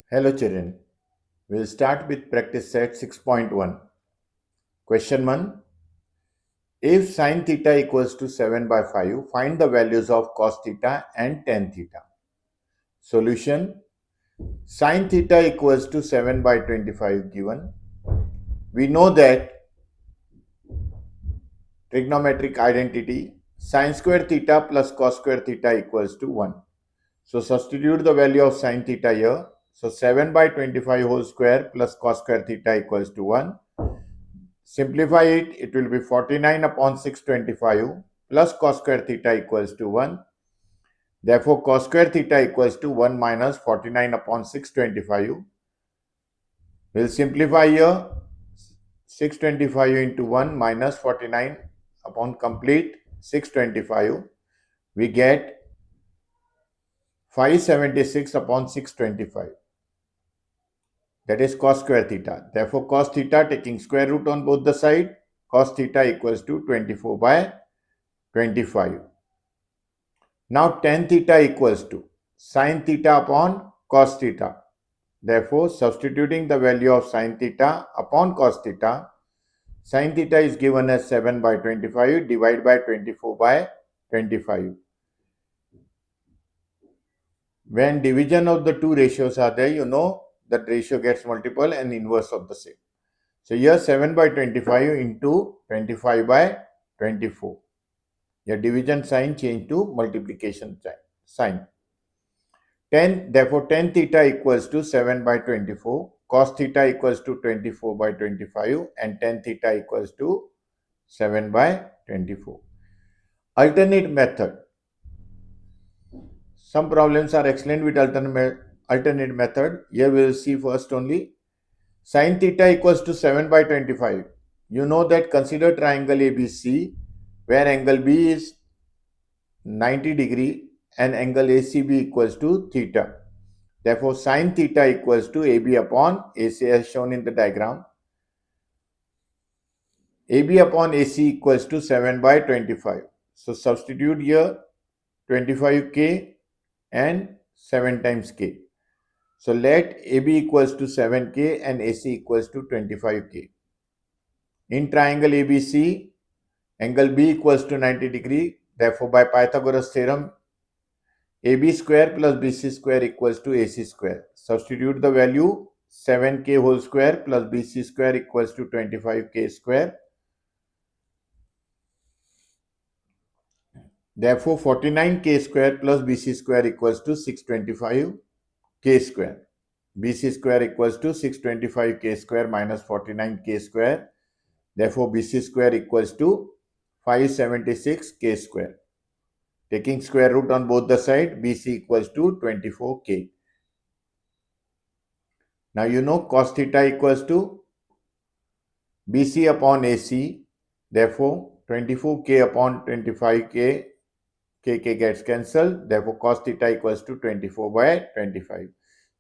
Hello children, we'll start with practice set 6.1. Question 1. If sin theta equals to 7 by 5, find the values of cos theta and tan theta. Solution. Sin theta equals to 7 by 25 given. We know that trigonometric identity sin square theta plus cos square theta equals to 1. So substitute the value of sin theta here. So 7 by 25 whole square plus cos square theta equals to 1. Simplify it, it will be 49 upon 625 plus cos square theta equals to 1. Therefore, cos square theta equals to 1 minus 49 upon 625. We'll simplify here, 625 into 1 minus 49 upon complete 625. We get 576 upon 625. That is cos square theta. Therefore, cos theta taking square root on both the side, cos theta equals to 24 by 25. Now tan theta equals to sin theta upon cos theta. Therefore, substituting the value of sin theta upon cos theta, sin theta is given as 7 by 25 divided by 24 by 25. When division of the two ratios are there, you know that ratio gets multiple and inverse of the same. So here 7 by 25 into 25 by 24. Your division sign change to multiplication sign. Therefore, tan theta equals to 7 by 24, cos theta equals to 24 by 25, and tan theta equals to 7 by 24. Alternate method. Some problems are explained with alternate method. Here we will see first only. Sin theta equals to 7 by 25. You know that consider triangle ABC, where angle B is 90 degree and angle ACB equals to theta. Therefore, sin theta equals to AB upon AC as shown in the diagram. AB upon AC equals to 7 by 25. So, substitute here 25k and 7 times k. So, let AB equals to 7k and AC equals to 25k. In triangle ABC, angle B equals to 90 degree. Therefore, by Pythagoras theorem, AB square plus BC square equals to AC square. Substitute the value 7k whole square plus BC square equals to 25k square. Therefore, 49k square plus BC square equals to 625k square. BC square equals to 625k square minus 49k square. Therefore, BC square equals to 576k square. Taking square root on both the side, BC equals to 24k. Now you know cos theta equals to BC upon AC. Therefore, 24k upon 25k, kk gets cancelled. Therefore, cos theta equals to 24 by 25.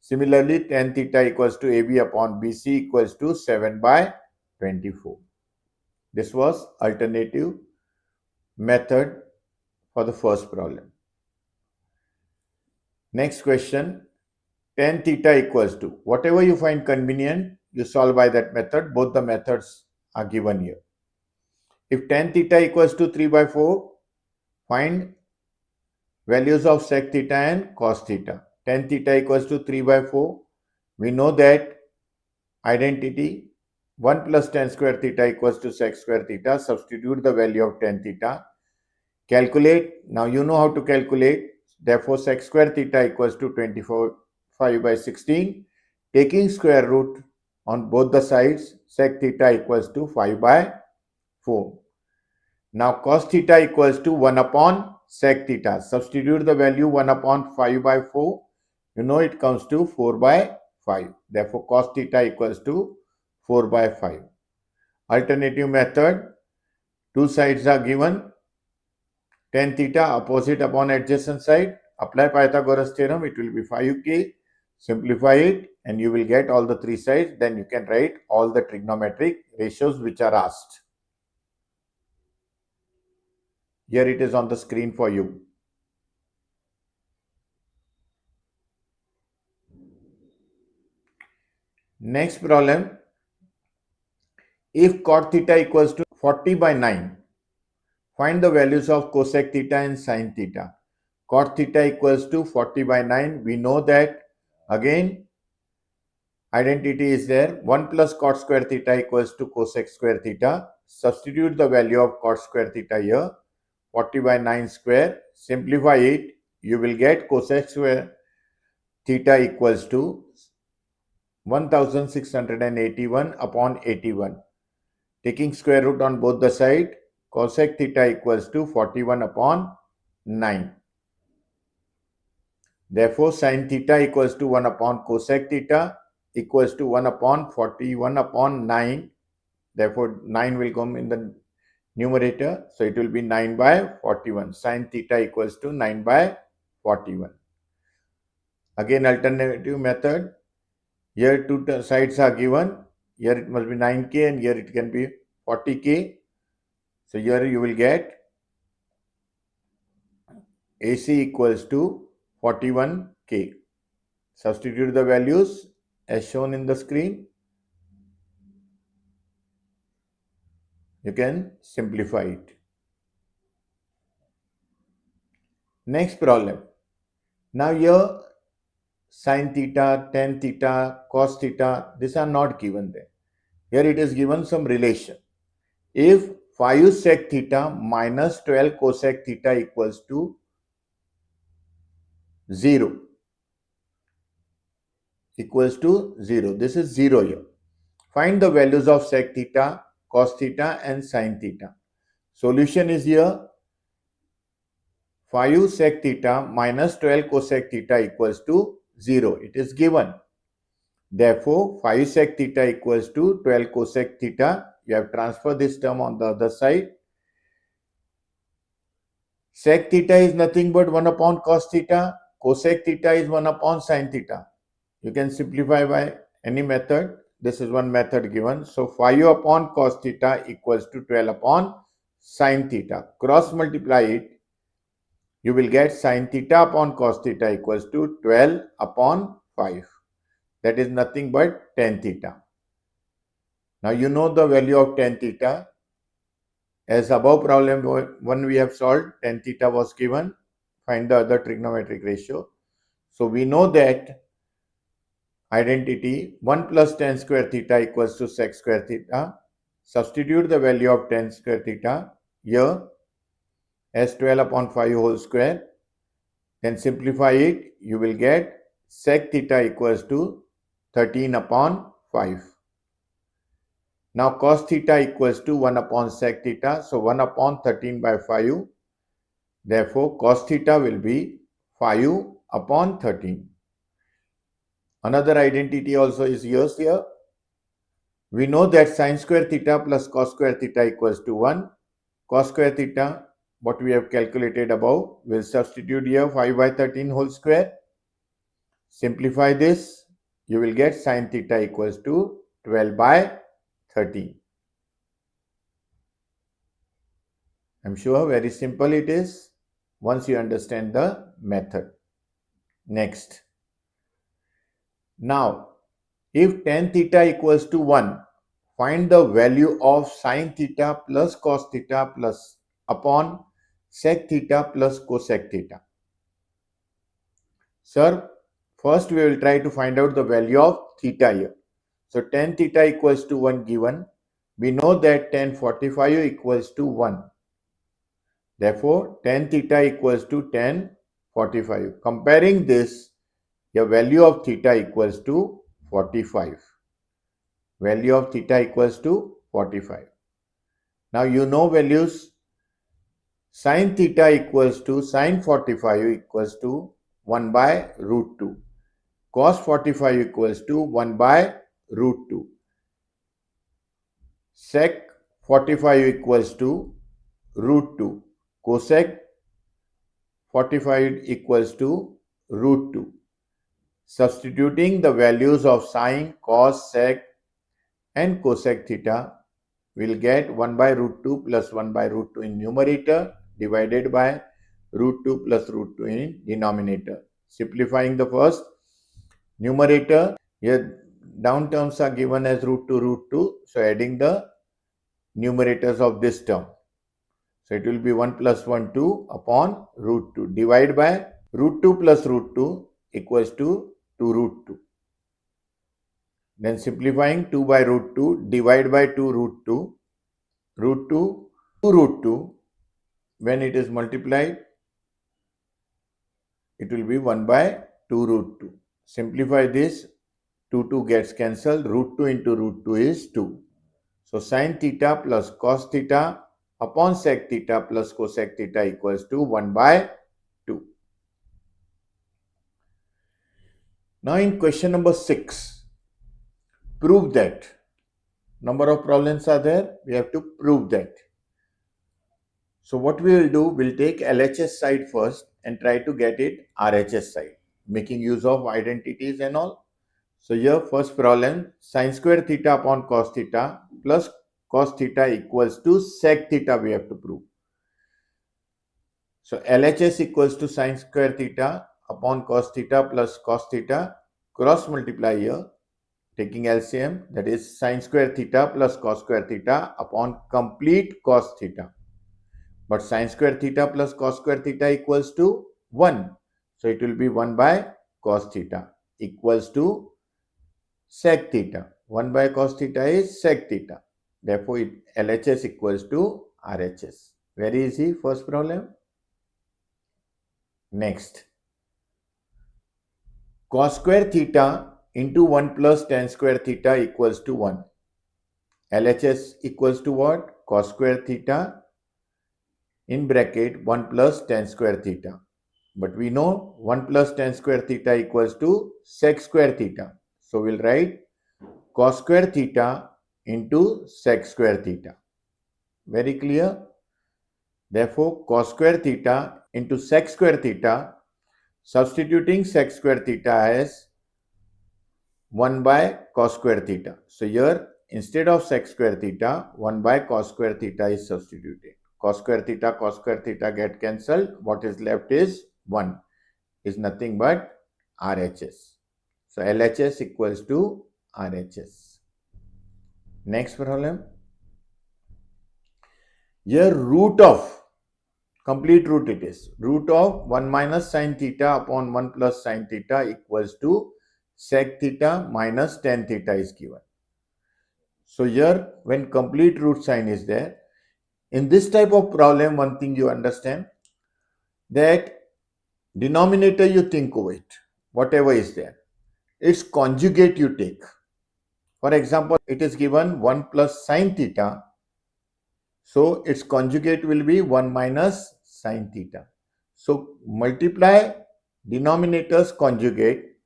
Similarly, tan theta equals to AB upon BC equals to 7 by 24. This was alternative method for the first problem. Next question, tan theta equals to, whatever you find convenient, you solve by that method. Both the methods are given here. If tan theta equals to 3 by 4, find values of sec theta and cos theta. Tan theta equals to 3 by 4. We know that identity 1 plus tan square theta equals to sec square theta. Substitute the value of tan theta. Calculate. Now you know how to calculate. Therefore, sec square theta equals to 25 by 16. Taking square root on both the sides, sec theta equals to 5 by 4. Now cos theta equals to 1 upon sec theta. Substitute the value 1 upon 5 by 4. You know it comes to 4 by 5. Therefore, cos theta equals to 4 by 5. Alternative method, two sides are given. Tan theta opposite upon adjacent side. Apply Pythagoras theorem, it will be 5k. Simplify it and you will get all the three sides. Then you can write all the trigonometric ratios which are asked. Here it is on the screen for you. Next problem, if cot theta equals to 40 by 9, find the values of cosec theta and sin theta. Cot theta equals to 40 by 9. We know that again identity is there. 1 plus cot square theta equals to cosec square theta. Substitute the value of cot square theta here. 40 by 9 square. Simplify it. You will get cosec square theta equals to 1681 upon 81. Taking square root on both the side, cosec theta equals to 41 upon 9. Therefore, sin theta equals to 1 upon cosec theta equals to 1 upon 41 upon 9. Therefore, 9 will come in the numerator. So, it will be 9 by 41. Sin theta equals to 9 by 41. Again, alternative method. Here two sides are given. Here it must be 9k and here it can be 40k. So, here you will get AC equals to 41k. Substitute the values as shown in the screen. You can simplify it. Next problem. Now here sin theta, tan theta, cos theta, these are not given there. Here it is given some relation. If 5 sec theta minus 12 cosec theta equals to 0. Equals to 0. This is 0 here. Find the values of sec theta, cos theta and sin theta. Solution is here. 5 sec theta minus 12 cosec theta equals to 0. It is given. Therefore, 5 sec theta equals to 12 cosec theta. You have transferred this term on the other side. Sec theta is nothing but 1 upon cos theta. Cosec theta is 1 upon sin theta. You can simplify by any method. This is one method given. So 5 upon cos theta equals to 12 upon sin theta. Cross multiply it. You will get sin theta upon cos theta equals to 12 upon 5. That is nothing but tan theta. Now you know the value of tan theta. As above problem 1 we have solved, tan theta was given. Find the other trigonometric ratio. So we know that identity 1 plus tan square theta equals to sec square theta. Substitute the value of tan square theta here as 12 upon 5 whole square. Then simplify it. You will get sec theta equals to 13 upon 5. Now cos theta equals to 1 upon sec theta. So 1 upon 13 by 5. Therefore cos theta will be 5 upon 13. Another identity also is used here. We know that sin square theta plus cos square theta equals to 1. Cos square theta, what we have calculated above, will substitute here 5 by 13 whole square. Simplify this. You will get sin theta equals to 12 by 13. I'm sure very simple it is once you understand the method. Next. Now, if tan theta equals to 1, find the value of sin theta plus cos theta plus upon sec theta plus cosec theta. Sir, first we will try to find out the value of theta here. So tan theta equals to 1 given. We know that tan 45 equals to 1. Therefore, tan theta equals to tan 45. Comparing this, your value of theta equals to 45. Value of theta equals to 45. Now you know values. Sin theta equals to sin 45 equals to 1 by root 2. Cos 45 equals to 1 by root 2. Sec 45 equals to root 2. Cosec 45 equals to root 2. Substituting the values of sin, cos, sec and cosec theta, we'll get 1 by root 2 plus 1 by root 2 in numerator divided by root 2 plus root 2 in denominator. Simplifying the first numerator, here down terms are given as root 2. So adding the numerators of this term. So it will be 1 plus 1, 2 upon root 2. Divide by root 2 plus root 2 equals to 2 root 2. Then simplifying 2 by root 2, divide by 2 root 2, root 2, 2 root 2. When it is multiplied, it will be 1 by 2 root 2. Simplify this, 2 gets cancelled, root 2 into root 2 is 2. So sin theta plus cos theta upon sec theta plus cosec theta equals to 1 by 2. Now in question number 6, prove that. Number of problems are there, we have to prove that. So what we will do, we'll take LHS side first and try to get it RHS side, making use of identities and all. So here first problem, sin square theta upon cos theta plus cos theta equals to sec theta we have to prove. So LHS equals to sin square theta upon cos theta plus cos theta, cross multiply here, taking LCM, that is sin square theta plus cos square theta upon complete cos theta. But sin square theta plus cos square theta equals to 1. So it will be 1 by cos theta equals to sec theta. 1 by cos theta is sec theta. Therefore, LHS equals to RHS. Very easy, first problem. Next. Cos square theta into 1 plus tan square theta equals to 1. LHS equals to what? Cos square theta in bracket 1 plus tan square theta. But we know 1 plus tan square theta equals to sec square theta. So we'll write cos square theta into sec square theta. Very clear? Therefore, cos square theta into sec square theta, substituting sec square theta as 1 by cos square theta. So here, instead of sec square theta, 1 by cos square theta is substituted. Cos square theta get cancelled. What is left is 1. Is nothing but RHS. So LHS equals to RHS. Next problem. Here root of, complete root it is, root of 1 minus sin theta upon 1 plus sin theta equals to sec theta minus tan theta is given. So here when complete root sign is there, in this type of problem, one thing you understand, that denominator you think of it, whatever is there, its conjugate you take. For example, it is given 1 plus sin theta. So its conjugate will be 1 minus sin theta. So multiply denominator's conjugate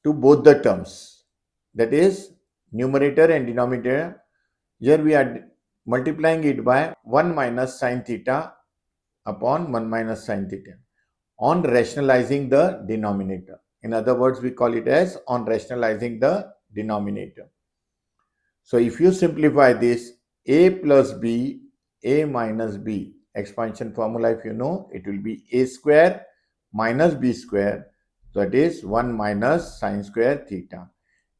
to both the terms. That is numerator and denominator. Here we are multiplying it by 1 minus sin theta upon 1 minus sin theta on rationalizing the denominator. In other words, we call it as on rationalizing the denominator. So if you simplify this, a plus b, a minus b, expansion formula if you know, it will be a square minus b square, that is 1 minus sin square theta.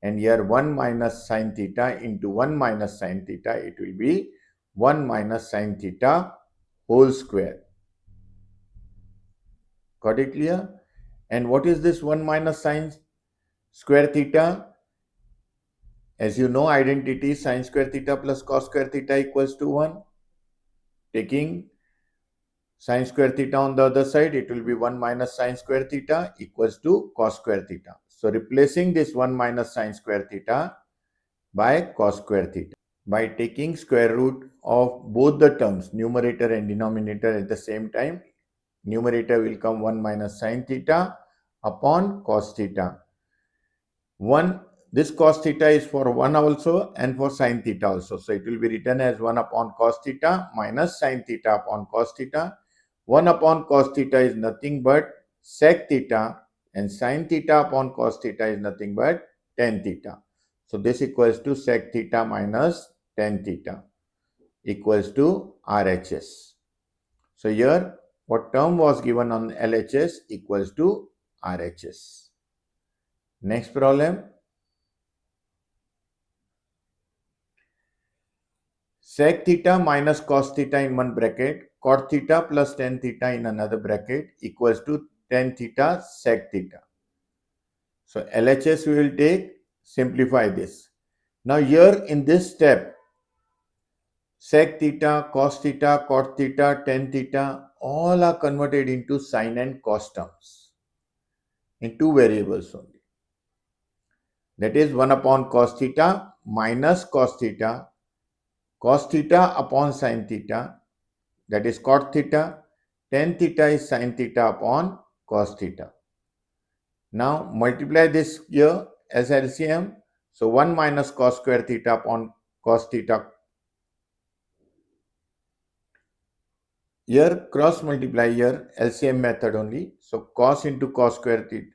And here 1 minus sin theta into 1 minus sin theta, it will be 1 minus sin theta whole square. Got it clear? And what is this 1 minus sin square theta? As you know, identity sin square theta plus cos square theta equals to 1. Taking sin square theta on the other side, it will be 1 minus sin square theta equals to cos square theta. So replacing this 1 minus sin square theta by cos square theta by taking square root of both the terms, numerator and denominator at the same time. Numerator will come 1 minus sin theta upon cos theta. This cos theta is for 1 also and for sin theta also. So it will be written as 1 upon cos theta minus sin theta upon cos theta. 1 upon cos theta is nothing but sec theta, and sin theta upon cos theta is nothing but tan theta. So this equals to sec theta minus tan theta equals to RHS. So here what term was given on LHS equals to RHS. Next problem. Sec theta minus cos theta in one bracket, cot theta plus tan theta in another bracket equals to tan theta sec theta. So LHS we will take, simplify this. Now here in this step, sec theta, cos theta, cot theta, tan theta, all are converted into sine and cos terms in two variables only. That is 1 upon cos theta minus cos theta upon sine theta, that is cot theta, tan theta is sine theta upon cos theta. Now multiply this here as LCM. So 1 minus cos square theta upon cos theta. Here cross multiply here LCM method only. So cos into cos square theta,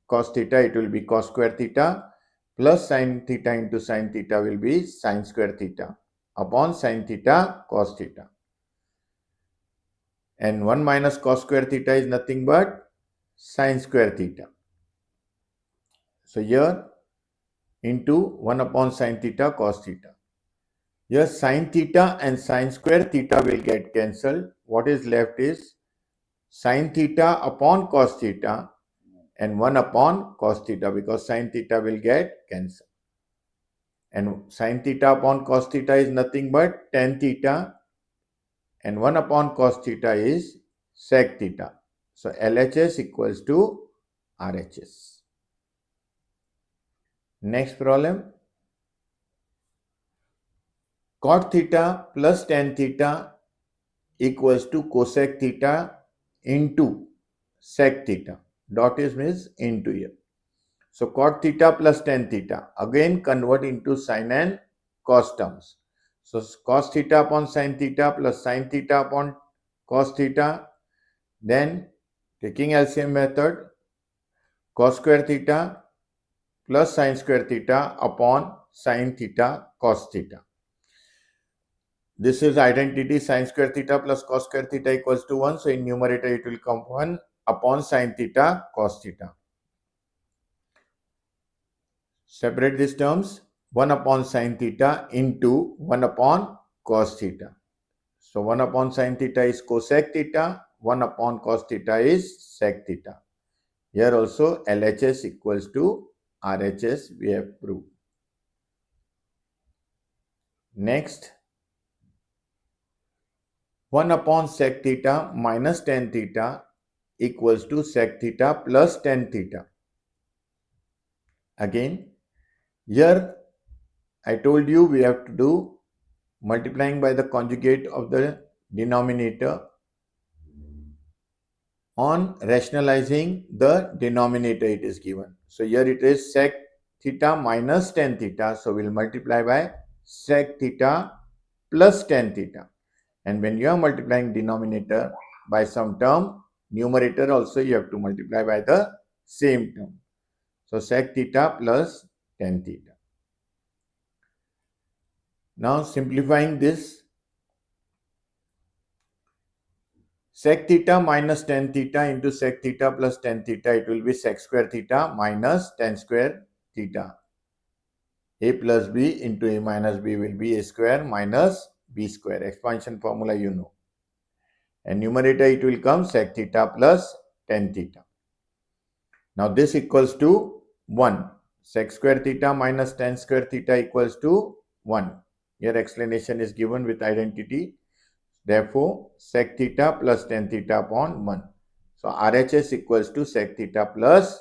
cos theta, it will be cos square theta plus sine theta into sine theta will be sine square theta upon sine theta cos theta. And 1 minus cos square theta is nothing but sine square theta. So here into 1 upon sine theta cos theta. Here sine theta and sine square theta will get cancelled. What is left is sine theta upon cos theta and 1 upon cos theta, because sine theta will get cancelled. And sine theta upon cos theta is nothing but tan theta, and 1 upon cos theta is sec theta. So LHS equals to RHS. Next problem. Cot theta plus tan theta equals to cosec theta into sec theta. Dot is means into here. So cot theta plus tan theta, again convert into sine and cos terms. So cos theta upon sine theta plus sine theta upon cos theta. Then taking LCM method, cos square theta plus sine square theta upon sine theta cos theta. This is identity, sine square theta plus cos square theta equals to 1. So in numerator it will come 1 upon sine theta cos theta. Separate these terms, 1 upon sine theta into 1 upon cos theta. So 1 upon sine theta is cosec theta, 1 upon cos theta is sec theta. Here also LHS equals to RHS we have proved. Next, 1 upon sec theta minus tan theta equals to sec theta plus tan theta. Again, here I told you we have to do multiplying by the conjugate of the denominator on rationalizing the denominator it is given. So here it is sec theta minus tan theta. So we'll multiply by sec theta plus tan theta. And when you are multiplying denominator by some term, numerator also you have to multiply by the same term. So sec theta plus tan theta. Now simplifying this, sec theta minus tan theta into sec theta plus tan theta, it will be sec square theta minus tan square theta. A plus b into a minus b will be a square minus b square. Expansion formula you know. And numerator it will come sec theta plus tan theta. Now this equals to 1. Sec square theta minus tan square theta equals to 1. Here explanation is given with identity. Therefore, sec theta plus tan theta upon 1. So RHS equals to sec theta plus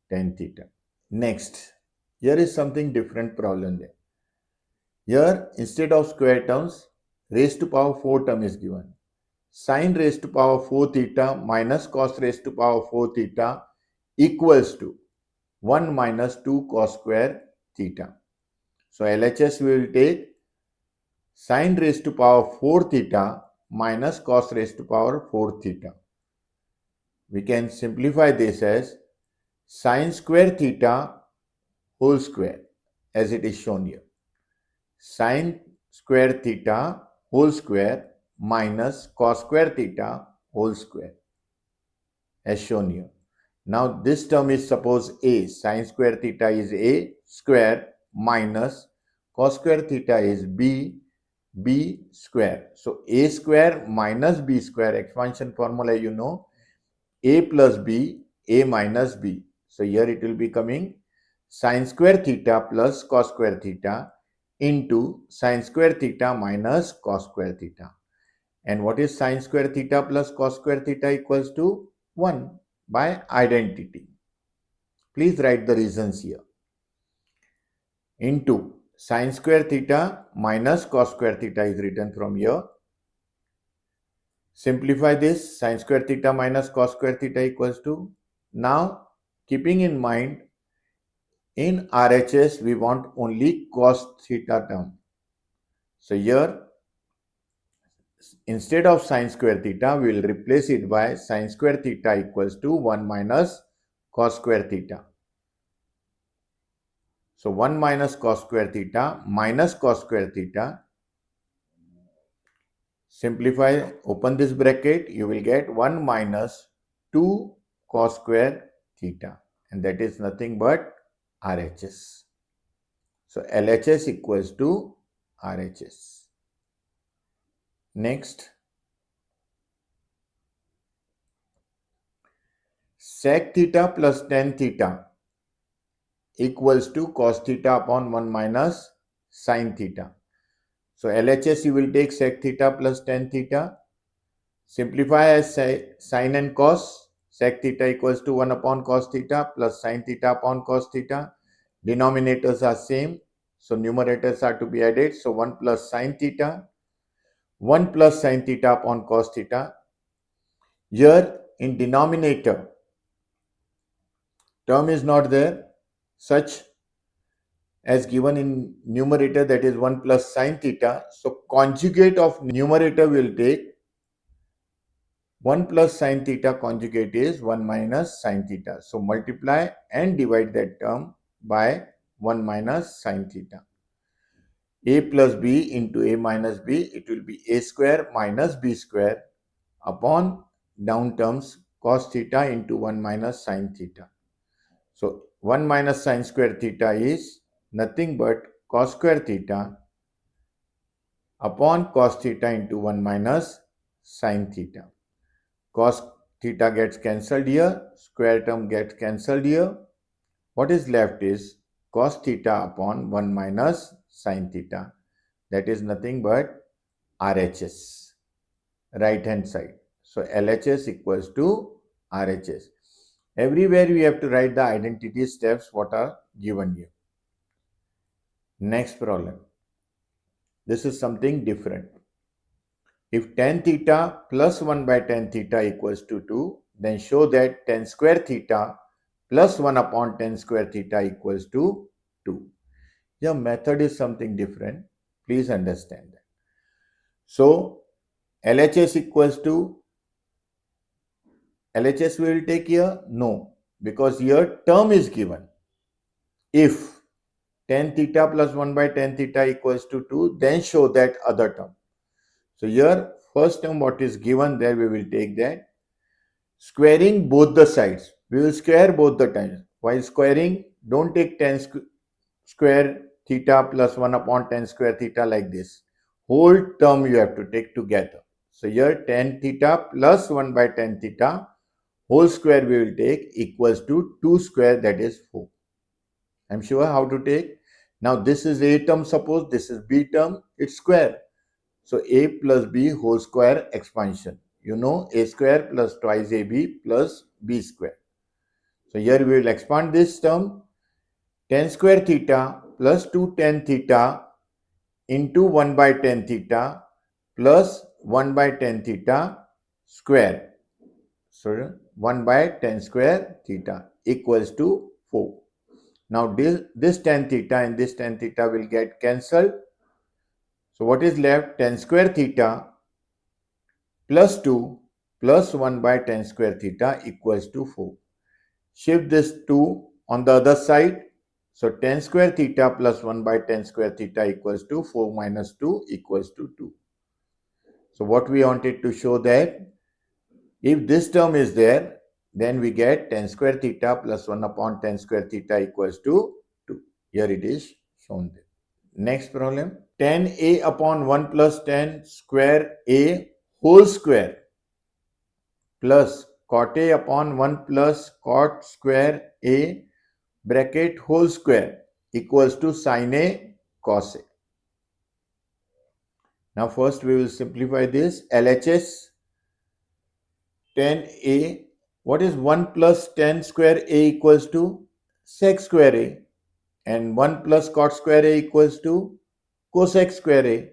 tan theta. Next, here is something different problem there. Here, instead of square terms, raised to power 4 term is given. Sin raised to power 4 theta minus cos raised to power 4 theta equals to 1 minus 2 cos square theta. So LHS we will take sin raised to power 4 theta minus cos raised to power 4 theta. We can simplify this as sin square theta whole square as it is shown here. Sin square theta whole square minus cos square theta whole square as shown here. Now this term is suppose a, sin square theta is a square minus cos square theta is b square. So a square minus b square, expansion formula you know, a plus b, a minus b. So here it will be coming sin square theta plus cos square theta into sin square theta minus cos square theta. And what is sin square theta plus cos square theta equals to 1 by identity. Please write the reasons here. Into sin square theta minus cos square theta is written from here. Simplify this, sin square theta minus cos square theta equals to, now keeping in mind in RHS we want only cos theta term. So here instead of sin square theta we will replace it by sin square theta equals to 1 minus cos square theta. So 1 minus cos square theta minus cos square theta. Simplify, open this bracket, you will get 1 minus 2 cos square theta, and that is nothing but RHS. So LHS equals to RHS. Next, sec theta plus tan theta equals to cos theta upon 1 minus sin theta. So LHS you will take sec theta plus tan theta. Simplify as sin and cos. Sec theta equals to 1 upon cos theta plus sin theta upon cos theta. Denominators are same. So numerators are to be added. So 1 plus sin theta. 1 plus sin theta upon cos theta. Here in denominator, term is not there. Such as given in numerator, that is 1 plus sin theta. So conjugate of numerator will take 1 plus sin theta conjugate is 1 minus sin theta. So multiply and divide that term by 1 minus sin theta. A plus b into a minus b, it will be a square minus b square upon down terms cos theta into 1 minus sin theta. So 1 minus sin square theta is nothing but cos square theta upon cos theta into 1 minus sin theta. Cos theta gets cancelled here, square term gets cancelled here. What is left is cos theta upon 1 minus sin theta. That is nothing but RHS, right hand side. So LHS equals to RHS. Everywhere we have to write the identity steps what are given here. Next problem. This is something different. If tan theta plus 1 by tan theta equals to 2, then show that tan square theta plus 1 upon tan square theta equals to 2. Your method is something different. Please understand that. So, LHS equals to, LHS we will take here? No, because here term is given. If tan theta plus 1 by tan theta equals to 2, then show that other term. So here first term what is given there we will take that. Squaring both the sides. We will square both the times. While squaring, don't take tan square theta plus 1 upon tan square theta like this. Whole term you have to take together. So here tan theta plus 1 by tan theta whole square we will take equals to 2 square, that is 4. I'm sure how to take. Now this is a term, suppose this is b term, it's square. So a plus b whole square expansion. You know a square plus twice ab plus b square. So here we will expand this term. Tan square theta plus 2 tan theta into 1 by tan theta plus 1 by tan theta square. So 1 by tan square theta equals to 4. Now this tan theta and this tan theta will get cancelled. So what is left? Tan square theta plus 2 plus 1 by tan square theta equals to 4. Shift this 2 on the other side. So tan square theta plus 1 by tan square theta equals to 4 minus 2 equals to 2. So what we wanted to show that if this term is there, then we get tan square theta plus 1 upon tan square theta equals to 2. Here it is shown there. Next problem, tan A upon 1 plus tan square A whole square plus cot A upon 1 plus cot square A bracket whole square equals to sin A cos A. Now first we will simplify this. LHS tan A, what is 1 plus tan square A equals to sec square A, and 1 plus cot square A equals to cosec square A.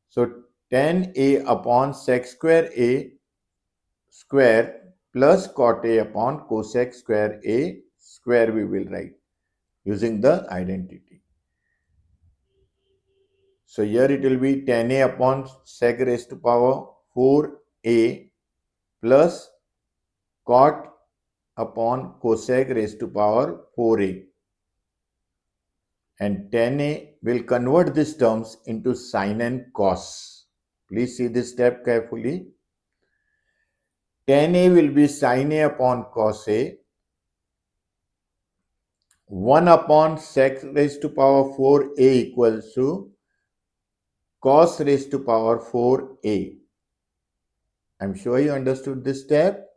So tan A upon sec square A square plus cot A upon cosec square A square we will write using the identity. So here it will be tan A upon sec raised to power 4A plus cot upon cosec raised to power 4A. And tan A will convert these terms into sin and cos. Please see this step carefully. Tan A will be sin A upon cos A. 1 upon sec raised to power 4A equals to cos raised to power 4A. I'm sure you understood this step.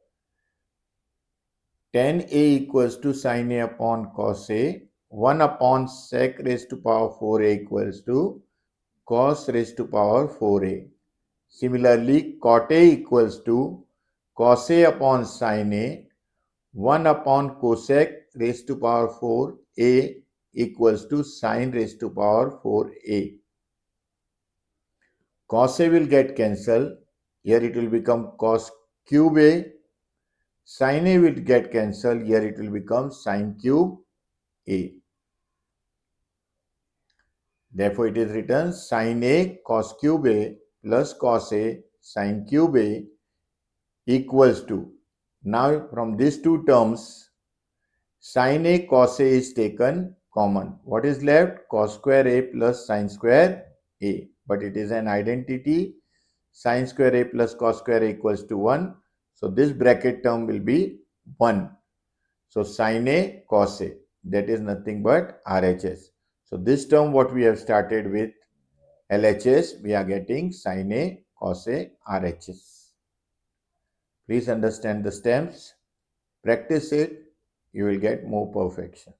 Tan A equals to sin A upon cos A. 1 upon sec raised to power 4A equals to cos raised to power 4A. Similarly, cot A equals to cos A upon sin A. 1 upon cosec raised to power 4A equals to sin raised to power 4A. Cos A will get cancelled. Here it will become cos cube A. Sin A will get cancelled. Here it will become sin cube A. Therefore, it is written sin A cos cube A plus cos A sin cube A equals to. Now, from these two terms, sin A cos A is taken common. What is left? Cos square A plus sin square A. But it is an identity. Sin square A plus cos square A equals to 1. So, this bracket term will be 1. So, sin A cos A, that is nothing but RHS. So, this term what we have started with LHS, we are getting sin A cos A RHS. Please understand the steps. Practice it. You will get more perfection.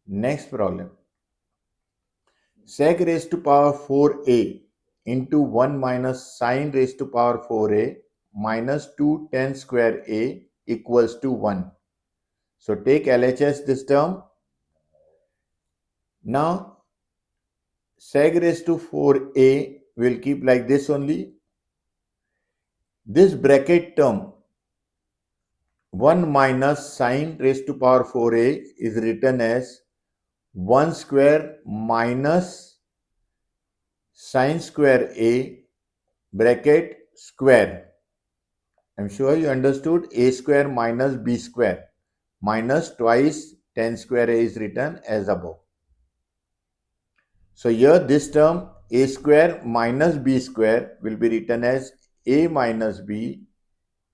Next problem. Sec raised to power 4A into 1 minus sin raised to power 4A minus 2 tan square A equals to 1. So take LHS this term. Now sec raised to 4A will keep like this only. This bracket term 1 minus sin raised to power 4A is written as 1 square minus sin square A bracket square. I'm sure you understood. A square minus B square minus twice tan square A is written as above. So here this term A square minus B square will be written as A minus B,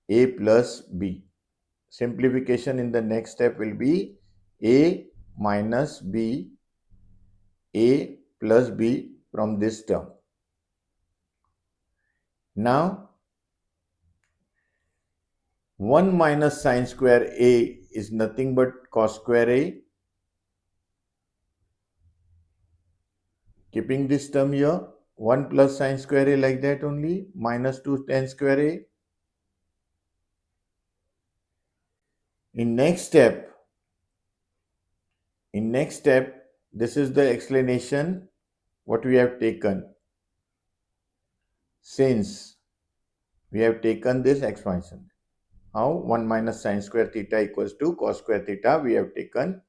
A plus B. Simplification in the next step will be A minus B, A plus B from this term. Now 1 minus sin square A is nothing but cos square A. Keeping this term here, 1 plus sin square A like that only, minus 2 tan square A. In next step, this is the explanation what we have taken. Since we have taken this expansion. How? 1 minus sin square theta equals to cos square theta we have taken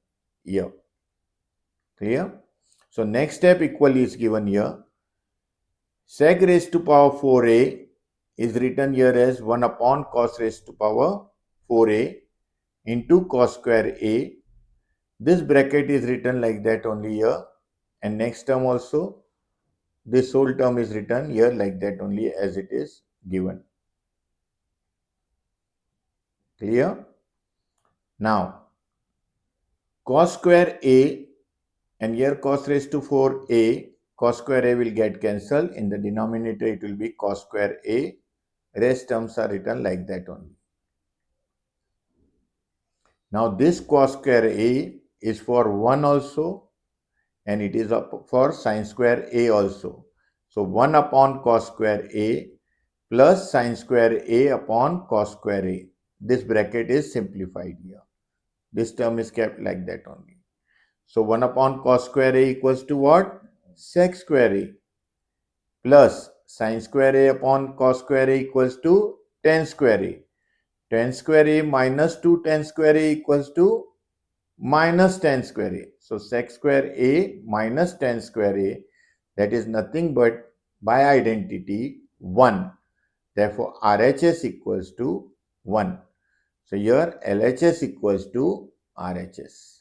here. Clear? So next step equally is given here. Sec raised to power 4A is written here as 1 upon cos raised to power 4A into cos square A. This bracket is written like that only here, and next term also this whole term is written here like that only as it is given. Clear? Now cos square a, and here cos raised to 4a, cos square a will get cancelled. In the denominator it will be cos square a. Rest terms are written like that only. Now this cos square a is for 1 also, and it is up for sin square a also. So 1 upon cos square a plus sin square a upon cos square a. This bracket is simplified here. This term is kept like that only. So 1 upon cos square a equals to what? Sec square a plus sin square a upon cos square a equals to tan square a. Tan square a minus 2 tan square a equals to minus tan square a. So sec square a minus tan square a, that is nothing but by identity 1. Therefore RHS equals to 1. So here LHS equals to RHS.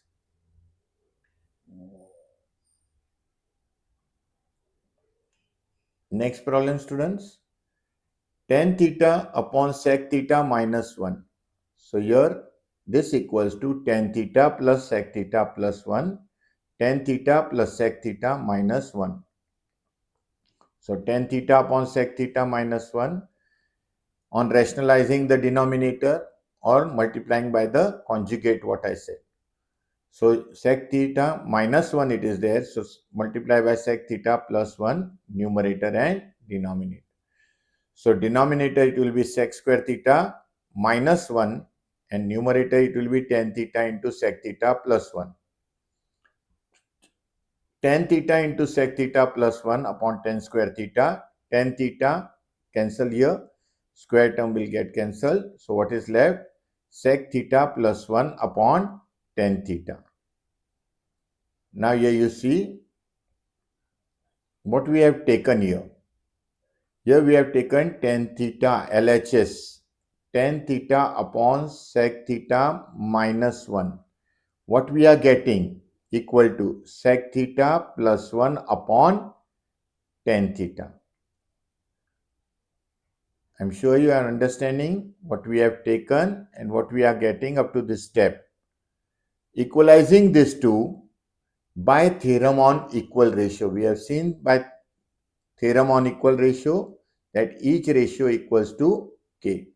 Next problem, students. Tan theta upon sec theta minus 1. So here this equals to tan theta plus sec theta plus 1. Tan theta plus sec theta minus 1. So tan theta upon sec theta minus 1, on rationalizing the denominator or multiplying by the conjugate what I said. So sec theta minus 1 it is there. So multiply by sec theta plus 1, numerator and denominator. So denominator it will be sec square theta minus 1, and numerator it will be tan theta into sec theta plus 1. Tan theta into sec theta plus 1 upon tan square theta. Tan theta cancel here. Square term will get cancelled. So what is left? Sec theta plus 1 upon tan theta. Now here you see what we have taken here. Here we have taken tan theta LHS. Tan theta upon sec theta minus 1. What we are getting? Equal to sec theta plus 1 upon tan theta. I'm sure you are understanding what we have taken and what we are getting up to this step. Equalizing these two by theorem on equal ratio. We have seen by theorem on equal ratio that each ratio equals to k.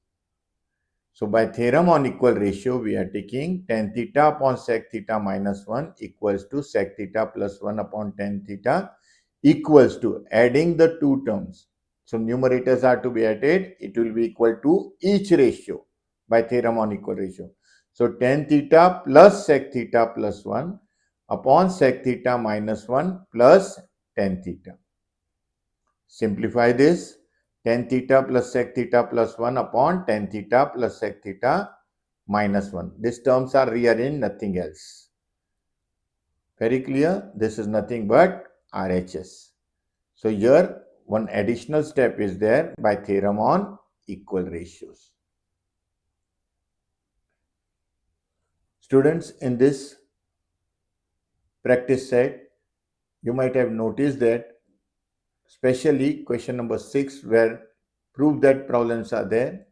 So by theorem on equal ratio, we are taking tan theta upon sec theta minus 1 equals to sec theta plus 1 upon tan theta equals to, adding the two terms. So numerators are to be added. It will be equal to each ratio by theorem on equal ratio. So tan theta plus sec theta plus 1 upon sec theta minus 1 plus tan theta. Simplify this. Tan theta plus sec theta plus 1 upon tan theta plus sec theta minus 1. These terms are rearranged, nothing else. Very clear? This is nothing but RHS. So here one additional step is there by theorem on equal ratios. Students, in this practice set, you might have noticed that especially question number 6, where prove that problems are there,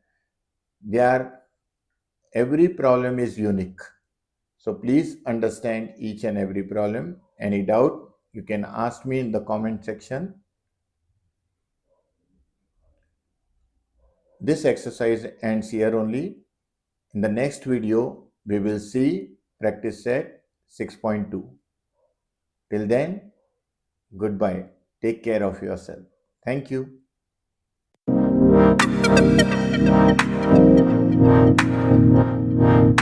every problem is unique. So please understand each and every problem. Any doubt, you can ask me in the comment section. This exercise ends here only. In the next video, we will see practice set 6.2. Till then, goodbye. Take care of yourself. Thank you.